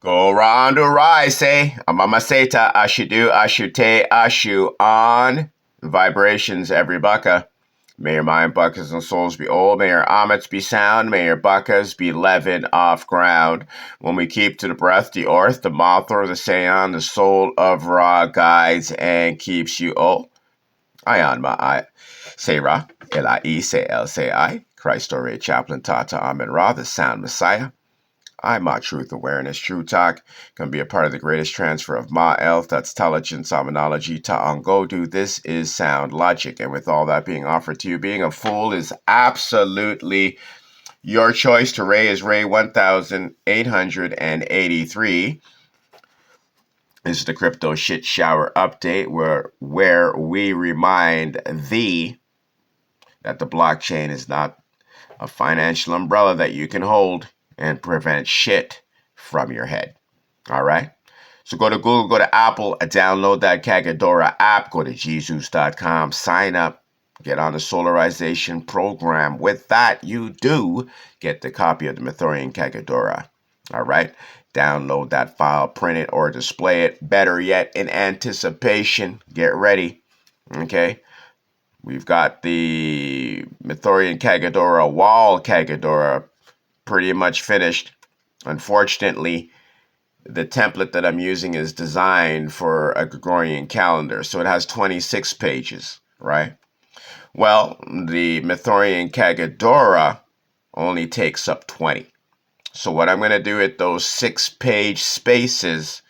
Go round to rise, say, Amamaseta, Ashidu, Ashute, Ashu, on vibrations, every bucka. May your mind, buckas, and souls be old. May your amets be sound. May your buckas be leaven off ground. When we keep to the breath, the orth, the moth, or the seon, the soul of Ra guides and keeps you old. Ion ma I. Say Ra, L-I-E, say L, say I. Christ, Ore, Chaplain, Tata, Amen Ra, the sound Messiah. I, Ma Truth Awareness, True Talk, can be a part of the greatest transfer of Ma Elf, that's intelligence, Samanology, Ta'angodu. This is sound logic. And with all that being offered to you, being a fool is absolutely your choice. To Ray is Ray 1883. This is the Crypto Shit Shower update where we remind thee that the blockchain is not a financial umbrella that you can hold and prevent shit from your head. All right? So go to Google, go to Apple, download that Kagadora app, go to Jesus.com, sign up, get on the solarization program. With that, you do get the copy of the Mithorian Kagadora. All right? Download that file, print it, or display it. Better yet, in anticipation, get ready. Okay? We've got the Mithorian Kagadora, Wall Kagadora, pretty much finished. Unfortunately, the template that I'm using is designed for a Gregorian calendar, so it has 26 pages, right? Well, the Mithorian Kagadora only takes up 20. So what I'm going to do at those 6-page spaces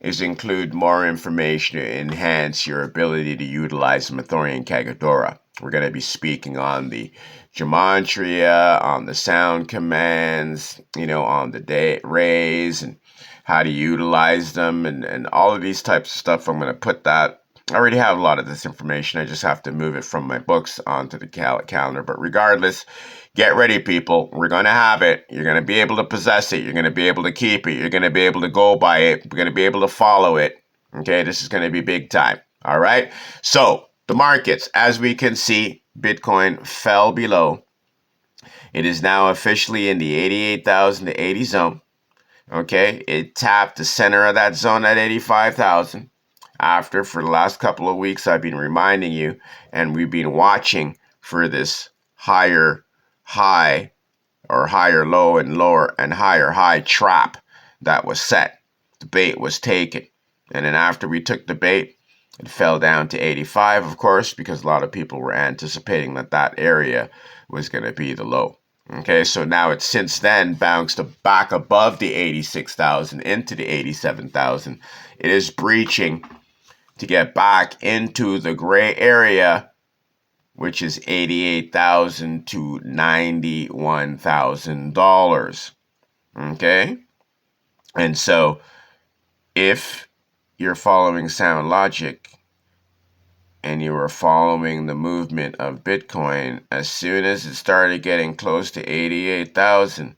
is include more information to enhance your ability to utilize the Mithorian Kagadora. We're going to be speaking on the gematria, on the sound commands, on the day rays and how to utilize them and all of these types of stuff. I'm going to put that. I already have a lot of this information. I just have to move it from my books onto the calendar. But regardless, get ready, people. We're going to have it. You're going to be able to possess it. You're going to be able to keep it. You're going to be able to go by it. We're going to be able to follow it. Okay, this is going to be big time. All right. So the markets, as we can see, Bitcoin fell below. It is now officially in the 88,000 to 80 zone. Okay, it tapped the center of that zone at 85,000. After, for the last couple of weeks, I've been reminding you, and we've been watching for this higher high or higher low and lower and higher high trap that was set. The bait was taken. And then after we took the bait, it fell down to 85, of course, because a lot of people were anticipating that that area was going to be the low. Okay, so now it's since then bounced back above the 86,000 into the 87,000. It is breaching to get back into the gray area, which is $88,000 to $91,000. Okay? And so if you're following sound logic and you were following the movement of Bitcoin, as soon as it started getting close to 88,000,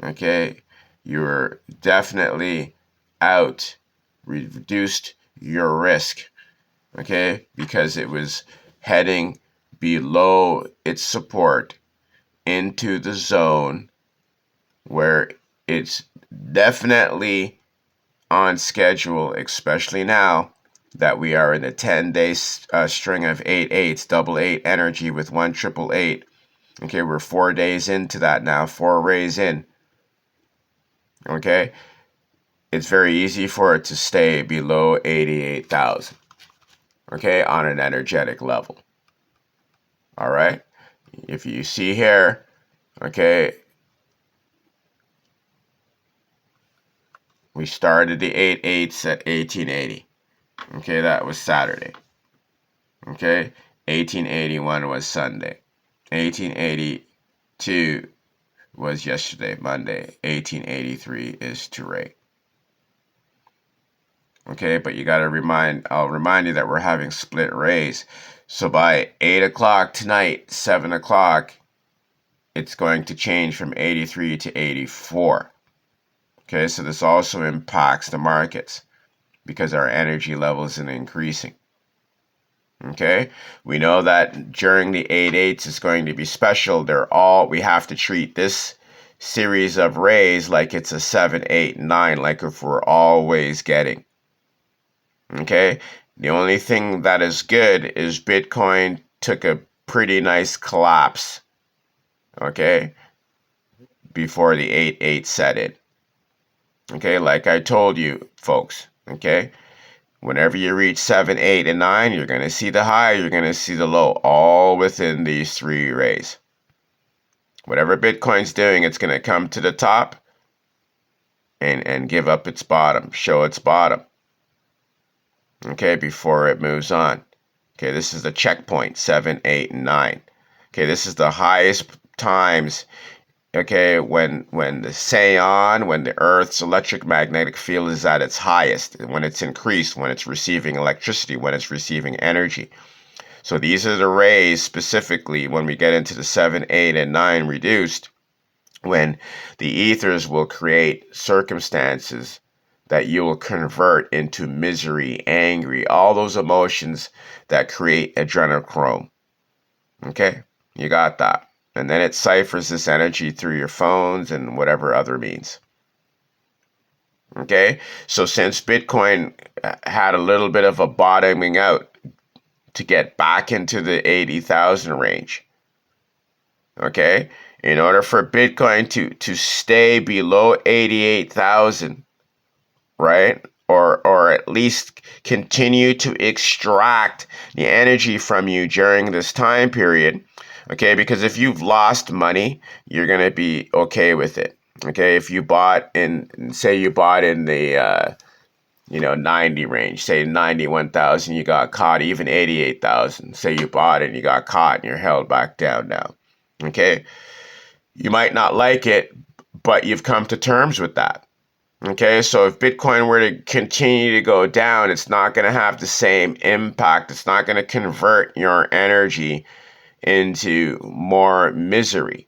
okay, you were definitely out, reduced your risk, okay, because it was heading below its support into the zone where it's definitely on schedule, especially now that we are in a 10-day string of 8/8s, double 8 energy with 1 888. Okay, we're 4 days into that now, 4 rays in. Okay, it's very easy for it to stay below 88,000. Okay, on an energetic level. All right, if you see here, okay, we started the 8/8s at 1880. Okay, that was Saturday. Okay, 1881 was Sunday. 1882 was yesterday, Monday. 1883 is today. Okay, but you gotta I'll remind you that we're having split rays. So by 8 o'clock tonight, 7 o'clock, it's going to change from 83 to 84. Okay, so this also impacts the markets because our energy level is increasing. Okay, we know that during the 8/8s is going to be special. We have to treat this series of rays like it's a 7, 8, 9, like if we're always getting. Okay? The only thing that is good is Bitcoin took a pretty nice collapse. Okay? Before the 8-8 set in. Okay? Like I told you, folks. Okay? Whenever you reach 7, 8, and 9, you're going to see the high, you're going to see the low, all within these three rays. Whatever Bitcoin's doing, it's going to come to the top and give up its bottom, show its bottom. Okay, before it moves on. Okay, this is the checkpoint, 7, 8, and 9. Okay, this is the highest times, okay, when the Seon, when the Earth's electromagnetic field is at its highest, when it's increased, when it's receiving electricity, when it's receiving energy. So these are the rays specifically when we get into the 7, 8, and 9 reduced, when the ethers will create circumstances that you will convert into misery, angry, all those emotions that create adrenochrome. Okay? You got that. And then it ciphers this energy through your phones and whatever other means. Okay? So since Bitcoin had a little bit of a bottoming out to get back into the 80,000 range, okay? In order for Bitcoin to stay below 88,000, right? Or at least continue to extract the energy from you during this time period, okay? Because if you've lost money, you're going to be okay with it, okay? If you bought in, say you bought in the, 90 range, say 91,000, you got caught, even 88,000, say you bought it and you got caught and you're held back down now, okay? You might not like it, but you've come to terms with that. Okay, so if Bitcoin were to continue to go down, it's not going to have the same impact. It's not going to convert your energy into more misery.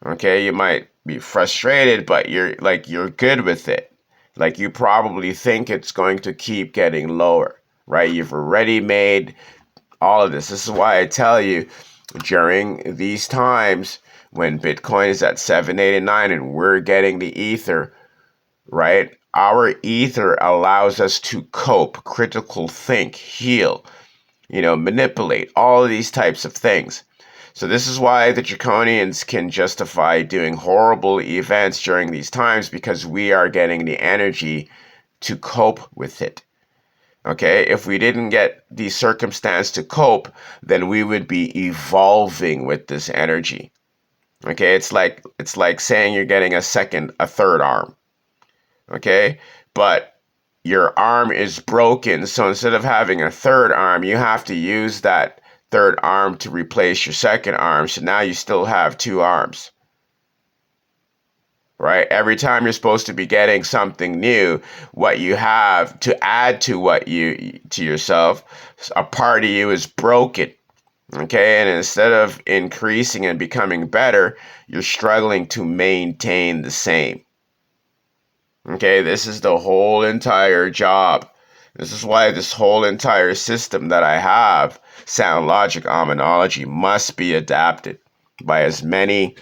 Okay, you might be frustrated, but you're good with it. Like you probably think it's going to keep getting lower, right? You've already made all of this. This is why I tell you during these times when Bitcoin is at 7, 8, and 9 and we're getting the ether, right? Our ether allows us to cope, critical think, heal, manipulate, all of these types of things. So this is why the Draconians can justify doing horrible events during these times, because we are getting the energy to cope with it. Okay, if we didn't get the circumstance to cope, then we would be evolving with this energy. Okay, it's like saying you're getting a third arm. Okay, but your arm is broken, so instead of having a third arm, you have to use that third arm to replace your second arm, so now you still have two arms, right? Every time you're supposed to be getting something new, what you have to add to yourself, a part of you is broken. Okay, and instead of increasing and becoming better, you're struggling to maintain the same. Okay, this is the whole entire job. This is why this whole entire system that I have, Sound Logic Aminology, must be adapted by as many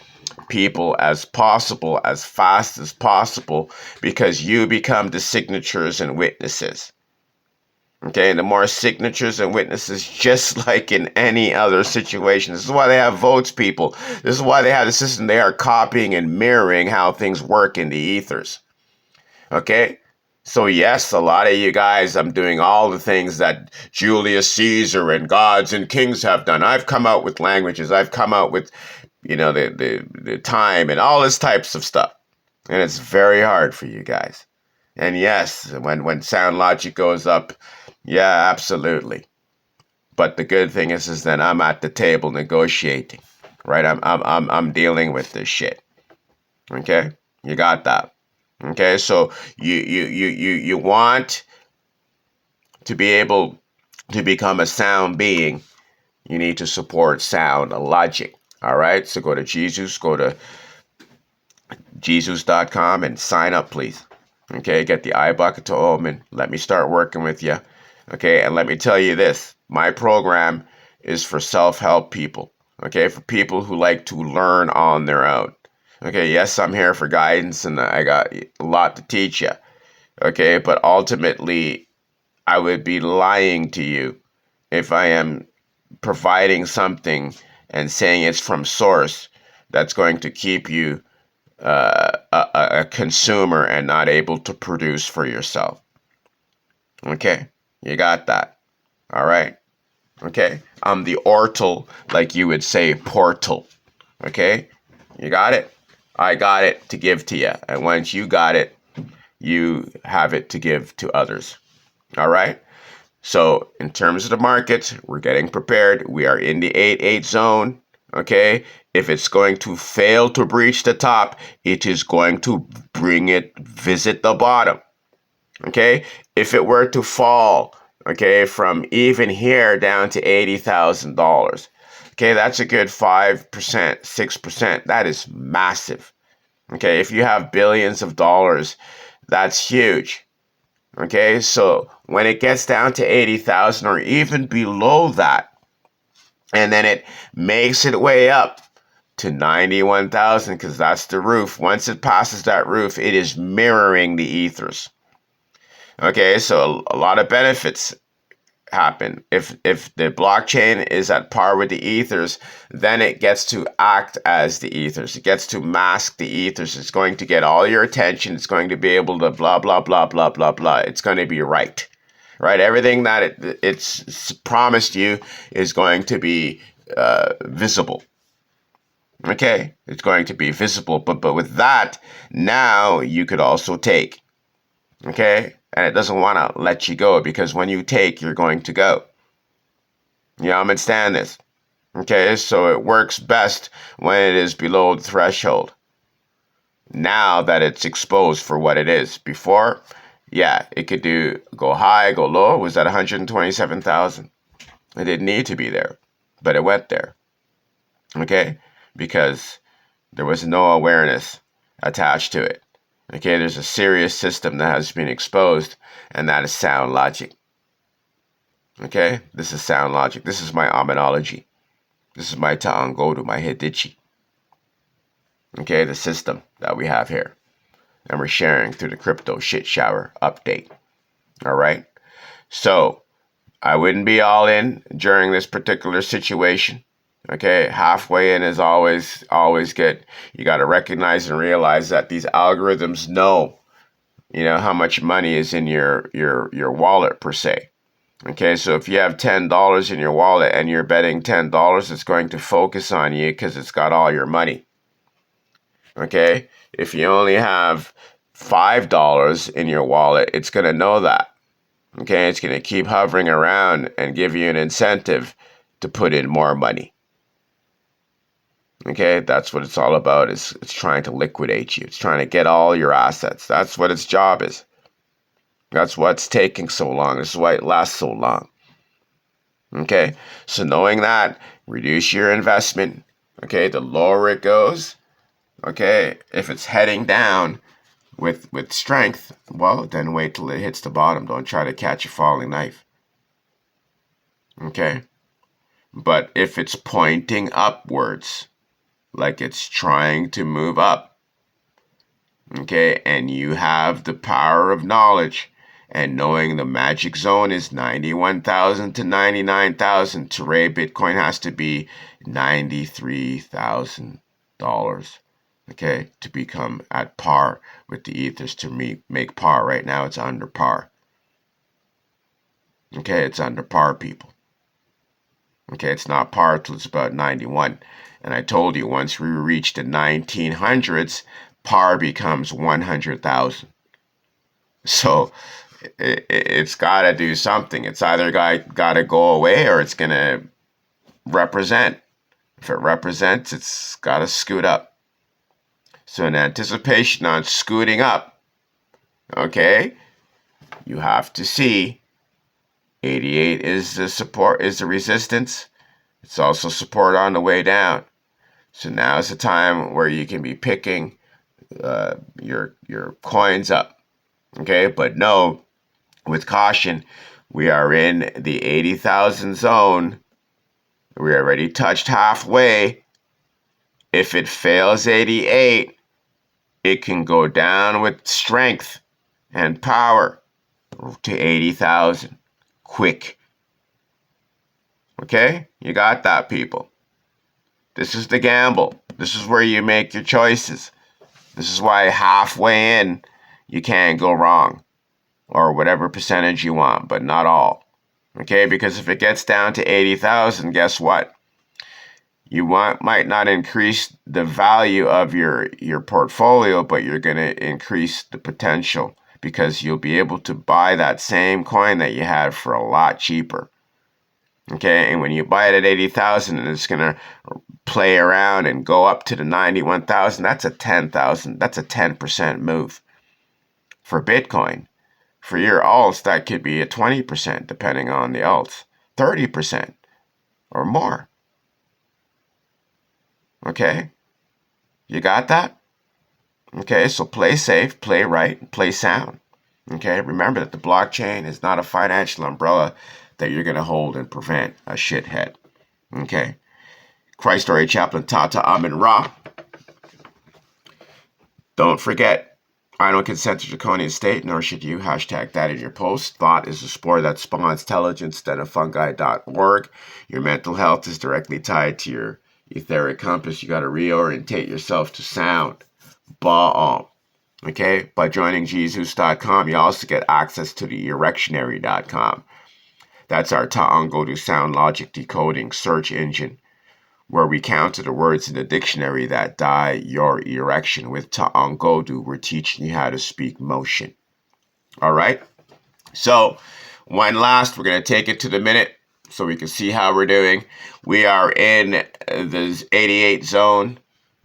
people as possible, as fast as possible, because you become the signatures and witnesses. Okay, and the more signatures and witnesses, just like in any other situation. This is why they have votes, people. This is why they have the system. They are copying and mirroring how things work in the ethers. Okay? So yes, a lot of you guys, I'm doing all the things that Julius Caesar and gods and kings have done. I've come out with languages. I've come out with, the time and all this types of stuff. And it's very hard for you guys. And yes, when Sound Logic goes up, yeah, absolutely. But the good thing is that I'm at the table negotiating, right? I'm dealing with this shit. Okay? You got that. Okay, so you want to be able to become a sound being, you need to support Sound Logic. All right, so go to Jesus.com and sign up, please. Okay, get the eye bucket to open. Let me start working with you. Okay, and let me tell you this, my program is for self-help people. Okay, for people who like to learn on their own. Okay, yes, I'm here for guidance and I got a lot to teach you. Okay, but ultimately, I would be lying to you if I am providing something and saying it's from source that's going to keep you a consumer and not able to produce for yourself. Okay, you got that. All right. Okay, I'm the ortal, like you would say, portal. Okay, you got it? I got it to give to you. And once you got it, you have it to give to others. All right? So, in terms of the markets, we're getting prepared. We are in the 8-8 zone. Okay? If it's going to fail to breach the top, it is going to visit the bottom. Okay? If it were to fall, okay, from even here down to $80,000, okay, that's a good 5%, 6%. That is massive. Okay, if you have billions of dollars, that's huge. Okay, so when it gets down to 80,000 or even below that, and then it makes its way up to 91,000 because that's the roof. Once it passes that roof, it is mirroring the ethers. Okay, so a lot of benefits happen. If the blockchain is at par with the ethers, then it gets to act as the ethers. It gets to mask the ethers. It's going to get all your attention. It's going to be able to blah blah blah blah blah blah. It's going to be right. Right? Everything that it's promised you is going to be visible. Okay? It's going to be visible, but with that, now you could also take. Okay? And it doesn't want to let you go because when you take, you're going to go. You understand this? Okay, so it works best when it is below the threshold. Now that it's exposed for what it is. Before, yeah, it could go high, go low. It was at 127,000. It didn't need to be there, but it went there. Okay, because there was no awareness attached to it. Okay, there's a serious system that has been exposed, and that is sound logic. Okay, this is sound logic. This is my Aminology. This is my Ta'angodu, my Hidichi. Okay, the system that we have here. And we're sharing through the Crypto Shit Shower update. All right? So, I wouldn't be all in during this particular situation. Okay, halfway in is always good. You got to recognize and realize that these algorithms know, how much money is in your wallet per se. Okay, so if you have $10 in your wallet and you're betting $10, it's going to focus on you because it's got all your money. Okay, if you only have $5 in your wallet, it's going to know that. Okay, it's going to keep hovering around and give you an incentive to put in more money. Okay, that's what it's all about. It's trying to liquidate you. It's trying to get all your assets. That's what its job is. That's what's taking so long. This is why it lasts so long. Okay, so knowing that, reduce your investment. Okay, the lower it goes. Okay, if it's heading down with strength, well, then wait till it hits the bottom. Don't try to catch a falling knife. Okay, but if it's pointing upwards, like it's trying to move up, okay, and you have the power of knowledge and knowing the magic zone is 91,000 to 99,000, today Bitcoin has to be $93,000, okay, to become at par with the ethers, to make par. Right now it's under par. Okay, it's under par, people. Okay, it's not par till it's about 91. And I told you, once we reach the 1900s, par becomes 100,000. So it's got to do something. It's either got to go away or it's going to represent. If it represents, it's got to scoot up. So in anticipation on scooting up, okay, you have to see 88 is the support, is the resistance. It's also support on the way down. So now is the time where you can be picking your coins up. Okay, but no, with caution, we are in the 80,000 zone. We already touched halfway. If it fails 88, it can go down with strength and power to 80,000. Quick. Okay? You got that, people. This is the gamble. This is where you make your choices. This is why halfway in, you can't go wrong. Or whatever percentage you want, but not all. Okay? Because if it gets down to 80,000, guess what? You might not increase the value of your portfolio, but you're going to increase the potential because you'll be able to buy that same coin that you had for a lot cheaper. Okay, and when you buy it at 80,000 and it's going to play around and go up to the 91,000, that's a 10,000. That's a 10% move for Bitcoin. For your alts, that could be a 20% depending on the alts, 30% or more. Okay, you got that? Okay, so play safe, play right, play sound. Okay, remember that the blockchain is not a financial umbrella that you're going to hold and prevent a shithead. Okay, Christ Story Chaplain Tata Amin Ra. Don't forget, I don't consent to draconian state, nor should you. Hashtag that in your post. Thought is a spore that spawns intelligence. Fungi.org. Your mental health is directly tied to your etheric compass. You got to reorientate yourself to sound. Baal. Okay? By joining Jesus.com, you also get access to the erectionary.com. That's our Ta'angodu sound logic decoding search engine, where we counter the words in the dictionary that die your erection. With Ta'angodu, we're teaching you how to speak motion. All right? So, one last, we're going to take it to the minute so we can see how we're doing. We are in the 88 zone.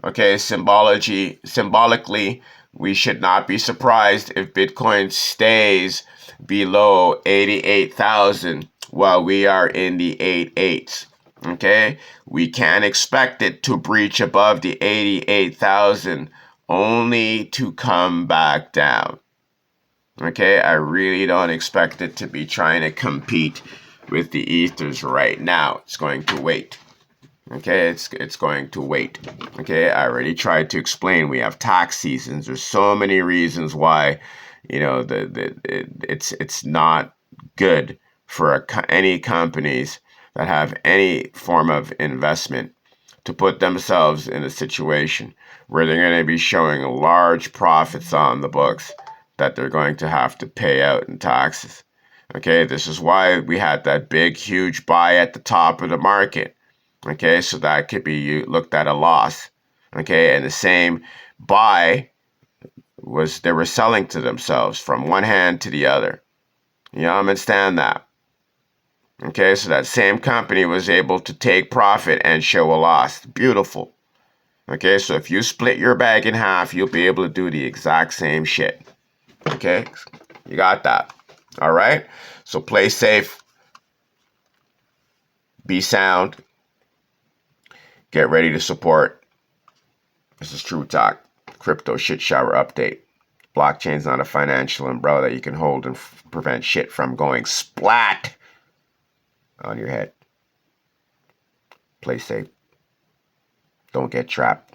Okay, symbolically, we should not be surprised if Bitcoin stays below 88,000 while we are in the 88s. Okay, we can't expect it to breach above the 88,000 only to come back down. Okay, I really don't expect it to be trying to compete with the ethers right now. It's going to wait. Okay, it's going to wait. Okay, I already tried to explain. We have tax seasons. There's so many reasons why, you know, it's not good for any companies that have any form of investment to put themselves in a situation where they're going to be showing large profits on the books that they're going to have to pay out in taxes. Okay, this is why we had that big, huge buy at the top of the market. Okay, so that could be looked at a loss. Okay, and the same buy was they were selling to themselves from one hand to the other. You understand that? Okay, so that same company was able to take profit and show a loss. Beautiful. Okay, so if you split your bag in half, you'll be able to do the exact same shit. Okay, you got that. All right, so play safe, be sound, get ready to support. This is True Talk, crypto shit shower update. Blockchain's not a financial umbrella that you can hold and prevent shit from going splat on your head. Play safe. Don't get trapped.